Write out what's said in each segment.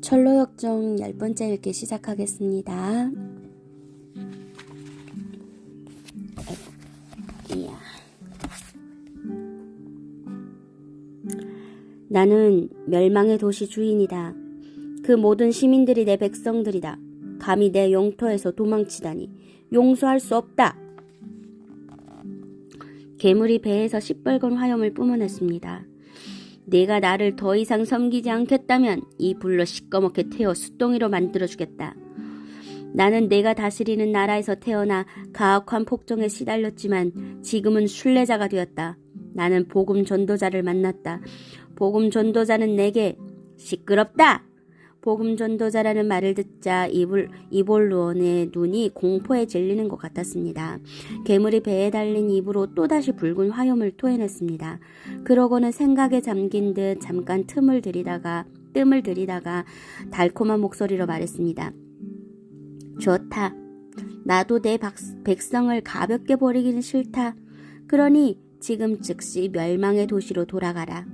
철로역정 10번째 읽기 시작하겠습니다. 이야. 나는 멸망의 도시 주인이다. 그 모든 시민들이 내 백성들이다. 감히 내 영토에서 도망치다니 용서할 수 없다. 괴물이 배에서 시뻘건 화염을 뿜어냈습니다. 네가 나를 더 이상 섬기지 않겠다면 이 불로 시꺼멓게 태워 숯덩이로 만들어주겠다. 나는 내가 다스리는 나라에서 태어나 가혹한 폭정에 시달렸지만 지금은 순례자가 되었다. 나는 복음 전도자를 만났다. 복음 전도자는 내게 시끄럽다! 복음 전도자라는 말을 듣자 이볼루온의 눈이 공포에 질리는 것 같았습니다. 괴물이 배에 달린 입으로 또다시 붉은 화염을 토해냈습니다. 그러고는 생각에 잠긴 듯 잠깐 뜸을 들이다가 달콤한 목소리로 말했습니다. 좋다. 나도 내 백성을 가볍게 버리기는 싫다. 그러니 지금 즉시 멸망의 도시로 돌아가라.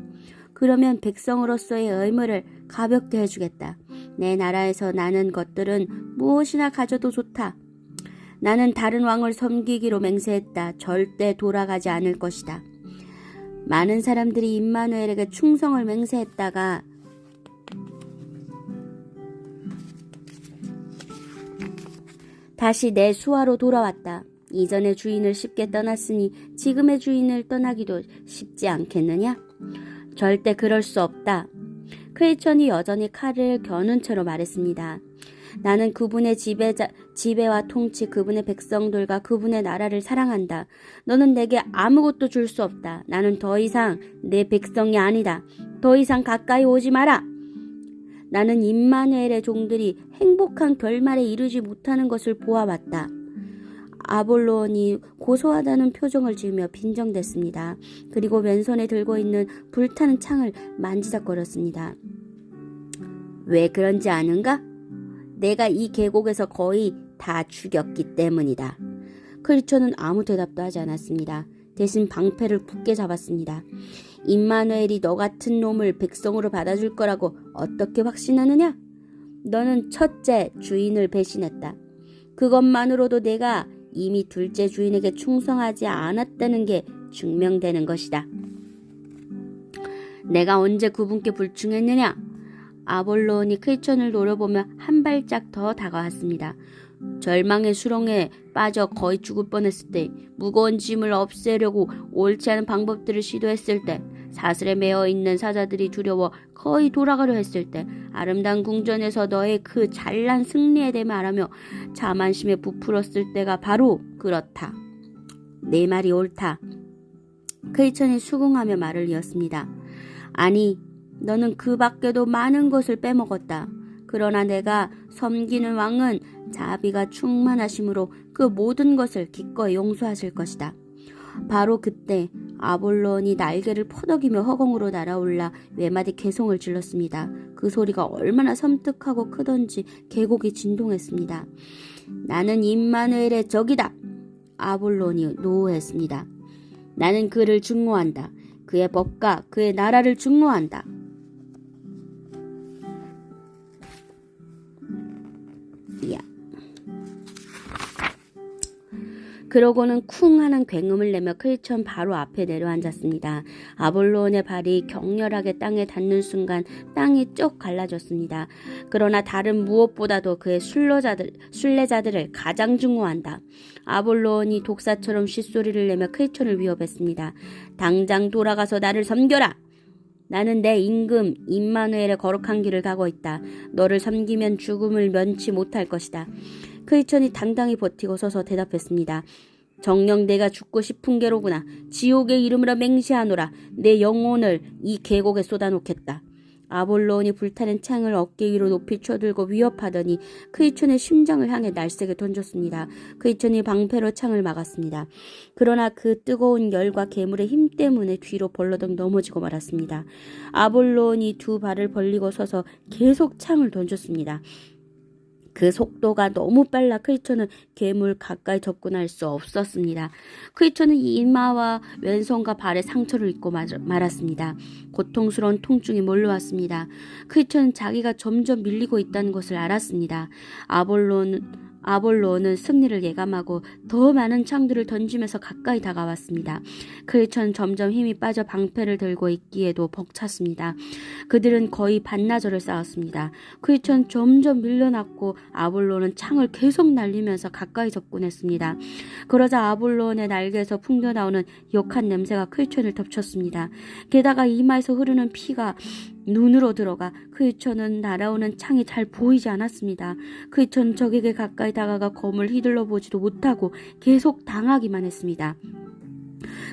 그러면 백성으로서의 의무를 가볍게 해주겠다. 내 나라에서 나는 것들은 무엇이나 가져도 좋다. 나는 다른 왕을 섬기기로 맹세했다. 절대 돌아가지 않을 것이다. 많은 사람들이 임마누엘에게 충성을 맹세했다가 다시 내 수하로 돌아왔다. 이전의 주인을 쉽게 떠났으니 지금의 주인을 떠나기도 쉽지 않겠느냐? 절대 그럴 수 없다. 크리스천이 여전히 칼을 겨눈 채로 말했습니다. 나는 그분의 지배와 통치, 그분의 백성들과 그분의 나라를 사랑한다. 너는 내게 아무것도 줄 수 없다. 나는 더 이상 내 백성이 아니다. 더 이상 가까이 오지 마라. 나는 임마누엘의 종들이 행복한 결말에 이르지 못하는 것을 보아왔다. 아볼론이 고소하다는 표정을 지으며 빈정댔습니다. 그리고 왼손에 들고 있는 불타는 창을 만지작거렸습니다. 왜 그런지 아는가? 내가 이 계곡에서 거의 다 죽였기 때문이다. 크리스천은 아무 대답도 하지 않았습니다. 대신 방패를 굳게 잡았습니다. 임마누엘이 너 같은 놈을 백성으로 받아줄 거라고 어떻게 확신하느냐? 너는 첫째 주인을 배신했다. 그것만으로도 내가 이미 둘째 주인에게 충성하지 않았다는 게 증명되는 것이다. 내가 언제 그분께 불충했느냐? 아볼론이 크리스천을 노려보며 한 발짝 더 다가왔습니다. 절망의 수렁에 빠져 거의 죽을 뻔했을 때, 무거운 짐을 없애려고 옳지 않은 방법들을 시도했을 때, 사슬에 매어 있는 사자들이 두려워 거의 돌아가려 했을 때, 아름다운 궁전에서 너의 그 잘난 승리에 대해 말하며 자만심에 부풀었을 때가 바로 그렇다. 내 말이 옳다. 크리스천이 수긍하며 말을 이었습니다. 아니, 너는 그 밖에도 많은 것을 빼먹었다. 그러나 내가 섬기는 왕은 자비가 충만하심으로 그 모든 것을 기꺼이 용서하실 것이다. 바로 그때 아볼론이 날개를 퍼덕이며 허공으로 날아올라 외마디 개송을 질렀습니다. 그 소리가 얼마나 섬뜩하고 크던지 계곡이 진동했습니다. 나는 임마누엘의 적이다. 아볼론이 노호했습니다. 나는 그를 증오한다. 그의 법과 그의 나라를 증오한다. 그러고는 쿵 하는 굉음을 내며 크리스천 바로 앞에 내려앉았습니다. 아볼론의 발이 격렬하게 땅에 닿는 순간 땅이 쭉 갈라졌습니다. 그러나 다른 무엇보다도 그의 순례자들을 가장 증오한다. 아볼론이 독사처럼 쉿소리를 내며 크리스천을 위협했습니다. 당장 돌아가서 나를 섬겨라. 나는 내 임금 임마누엘의 거룩한 길을 가고 있다. 너를 섬기면 죽음을 면치 못할 것이다. 크리스천이 당당히 버티고 서서 대답했습니다. 정녕 내가 죽고 싶은 게로구나. 지옥의 이름으로 맹세하노라. 내 영혼을 이 계곡에 쏟아놓겠다. 아볼론이 불타는 창을 어깨 위로 높이 쳐들고 위협하더니 크리스천의 심장을 향해 날쌔게 던졌습니다. 크리스천이 방패로 창을 막았습니다. 그러나 그 뜨거운 열과 괴물의 힘 때문에 뒤로 벌러덩 넘어지고 말았습니다. 아볼론이 두 발을 벌리고 서서 계속 창을 던졌습니다. 그 속도가 너무 빨라 크리처는 괴물 가까이 접근할 수 없었습니다. 크리처는 이마와 왼손과 발에 상처를 입고 말았습니다. 고통스러운 통증이 몰려왔습니다. 크리처는 자기가 점점 밀리고 있다는 것을 알았습니다. 아볼로는 승리를 예감하고 더 많은 창들을 던지면서 가까이 다가왔습니다. 크리처는 점점 힘이 빠져 방패를 들고 있기에도 벅찼습니다. 그들은 거의 반나절을 싸웠습니다. 크리처는 점점 밀려났고 아볼론은 창을 계속 날리면서 가까이 접근했습니다. 그러자 아볼론의 날개에서 풍겨나오는 역한 냄새가 크리처를 덮쳤습니다. 게다가 이마에서 흐르는 피가 눈으로 들어가 크리처는 날아오는 창이 잘 보이지 않았습니다. 크리처는 적에게 가까이 다가가 검을 휘둘러 보지도 못하고 계속 당하기만 했습니다.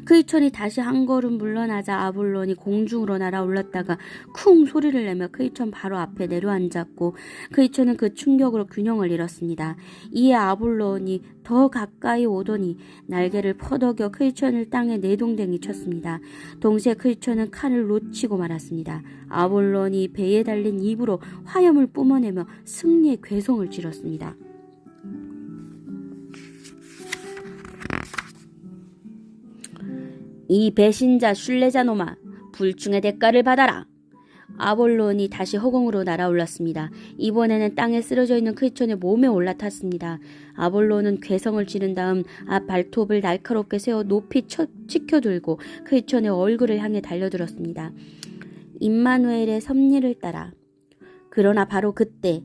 크리처는 다시 한 걸음 물러나자 아볼론이 공중으로 날아올랐다가 쿵 소리를 내며 크리처는 바로 앞에 내려앉았고 크리처는 그 충격으로 균형을 잃었습니다. 이에 아볼론이 더 가까이 오더니 날개를 퍼덕여 크리처를 땅에 내동댕이 쳤습니다. 동시에 크리처는 칼을 놓치고 말았습니다. 아볼론이 배에 달린 입으로 화염을 뿜어내며 승리의 괴성을 지렀습니다. 이 배신자 순례자 놈아, 불충의 대가를 받아라. 아볼론이 다시 허공으로 날아올랐습니다. 이번에는 땅에 쓰러져 있는 크리처의 몸에 올라탔습니다. 아볼론은 괴성을 지른 다음 앞 발톱을 날카롭게 세워 높이 치켜들고 크리처의 얼굴을 향해 달려들었습니다. 임마누엘의 섭리를 따라. 그러나 바로 그때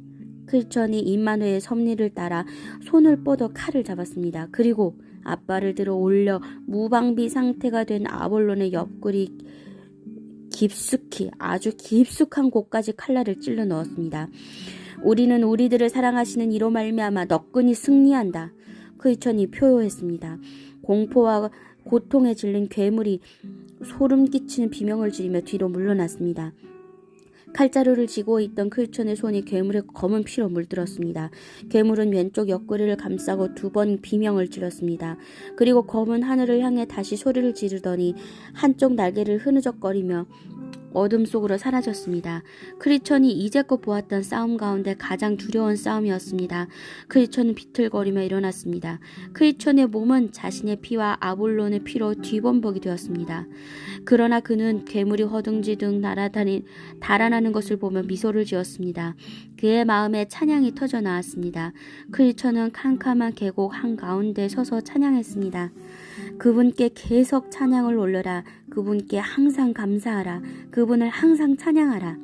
크리처는 임마누엘의 섭리를 따라 손을 뻗어 칼을 잡았습니다. 그리고 앞발을 들어 올려 무방비 상태가 된 아볼론의 옆구리 아주 깊숙한 곳까지 칼날을 찔러 넣었습니다. 우리는 우리들을 사랑하시는 이로 말미암아 너끈히 승리한다. 크리처는 표효했습니다. 공포와 고통에 질린 괴물이 소름 끼치는 비명을 지르며 뒤로 물러났습니다. 칼자루를 쥐고 있던 크리처의 손이 괴물의 검은 피로 물들었습니다. 괴물은 왼쪽 옆구리를 감싸고 2번 비명을 질렀습니다. 그리고 검은 하늘을 향해 다시 소리를 지르더니 한쪽 날개를 흐느적거리며 어둠 속으로 사라졌습니다. 크리처는 이제껏 보았던 싸움 가운데 가장 두려운 싸움이었습니다. 크리처는 비틀거리며 일어났습니다. 크리처의 몸은 자신의 피와 아볼론의 피로 뒤범벅이 되었습니다. 그러나 그는 괴물이 허둥지둥 달아나는 것을 보며 미소를 지었습니다. 그의 마음에 찬양이 터져 나왔습니다. 크리처는 캄캄한 계곡 한가운데 서서 찬양했습니다. 그분께 계속 찬양을 올려라. 그분께 항상 감사하라. 그분을 항상 찬양하라.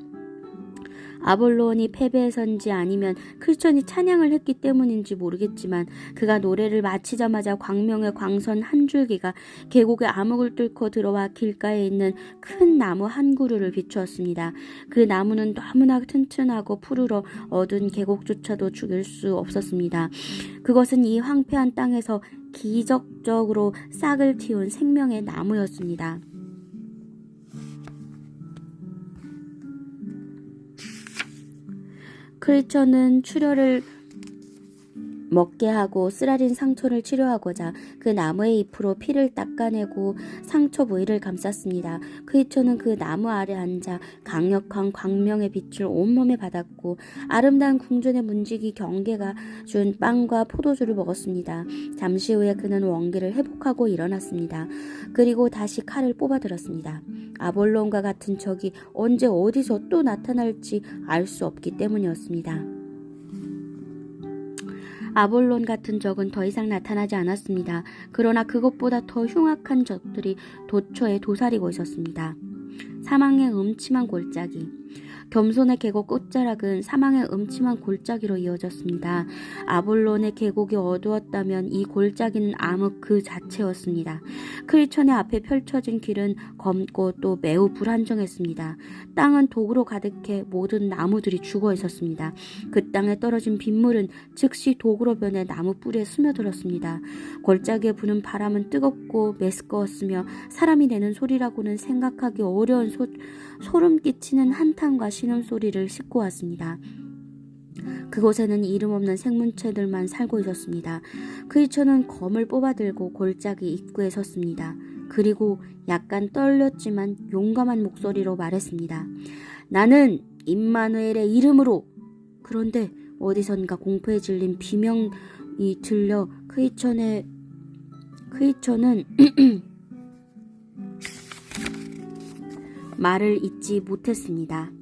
아볼론이 패배해서인지 아니면 크리처는 찬양을 했기 때문인지 모르겠지만 그가 노래를 마치자마자 광명의 광선 한 줄기가 계곡의 암흑을 뚫고 들어와 길가에 있는 큰 나무 한 그루를 비추었습니다. 그 나무는 너무나 튼튼하고 푸르러 어두운 계곡조차도 죽일 수 없었습니다. 그것은 이 황폐한 땅에서 기적적으로 싹을 틔운 생명의 나무였습니다. 크리처는 출혈을 먹게 하고 쓰라린 상처를 치료하고자 그 나무의 잎으로 피를 닦아내고 상처 부위를 감쌌습니다. 크리처는 그 나무 아래 앉아 강력한 광명의 빛을 온몸에 받았고 아름다운 궁전의 문지기 경계가 준 빵과 포도주를 먹었습니다. 잠시 후에 그는 원기를 회복하고 일어났습니다. 그리고 다시 칼을 뽑아들었습니다. 아볼론과 같은 적이 언제 어디서 또 나타날지 알 수 없기 때문이었습니다. 아볼론 같은 적은 더 이상 나타나지 않았습니다. 그러나 그것보다 더 흉악한 적들이 도처에 도사리고 있었습니다. 사망의 음침한 골짜기. 겸손의 계곡 끝자락은 사망의 음침한 골짜기로 이어졌습니다. 아볼론의 계곡이 어두웠다면 이 골짜기는 암흑 그 자체였습니다. 크리처의 앞에 펼쳐진 길은 검고 또 매우 불안정했습니다. 땅은 독으로 가득해 모든 나무들이 죽어 있었습니다. 그 땅에 떨어진 빗물은 즉시 독으로 변해 나무 뿌리에 스며들었습니다. 골짜기에 부는 바람은 뜨겁고 메스꺼웠으며 사람이 내는 소리라고는 생각하기 어려운 소름 끼치는 한탄과 신음소리를 싣고 왔습니다. 그곳에는 이름 없는 생물체들만 살고 있었습니다. 크리처는 검을 뽑아들고 골짜기 입구에 섰습니다. 그리고 약간 떨렸지만 용감한 목소리로 말했습니다. 나는 임마누엘의 이름으로. 그런데 어디선가 공포에 질린 비명이 들려 크이천은 말을 잇지 못했습니다.